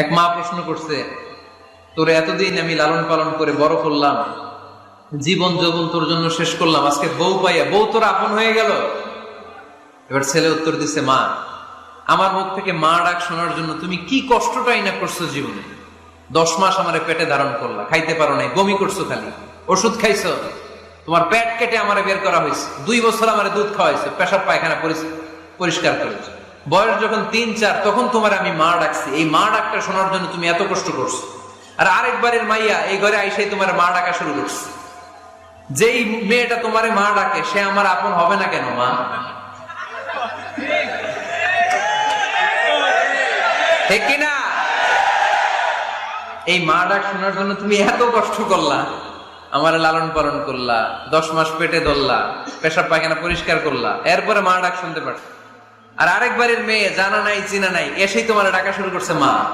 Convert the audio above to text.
এক মা প্রশ্ন করছে, তোরে এতদিন আমি লালন পালন করে বড় করলাম, জীবন যৌবন তোর জন্য শেষ করলাম, আজকে বউ পাইয়া বউ তোর আপন হয়ে গেল। এবার ছেলে উত্তর দিছে, মা, আমার মুখ থেকে মা ডাক শোনার জন্য তুমি কি কষ্টটাই না করছো জীবনে। 10 মাস আমার পেটে ধারণ করলা, খাইতে পারো নাই, বমি করছো, খালি ওষুধ খাইছো, তোমার পেট কেটে আমার বের করা হয়েছে, 2 বছর আমার দুধ খাওয়াইছো, পেশাব পায়খানা পরিষ্কার করেছো, বয়স যখন 3-4 তখন তোমার আমি মা ডাকছি। এই মা ডাকটা শোনার জন্য তুমি এত কষ্ট করছো, আর আরেকবারের মাইয়া এই ঘরে আইসাই তোমার মা ডাকা শুরু করছে। যেই মেয়েটা তোমার মা ডাকে সে আমার আপন হবে না কেন মা? ঠিক কিনা? এই মা ডাক শোনার জন্য তুমি এত কষ্ট করলা, আমার লালন পালন করলা, 10 মাস পেটে ধরলা, পেশাব পায়খানা পরিষ্কার করলা, এরপরে মা ডাক শুনতে পারছো। আর আরেকবারের মেয়ে জানা নাই চিনা নাই এসেই তোমার ডাকা শুরু করছে মা।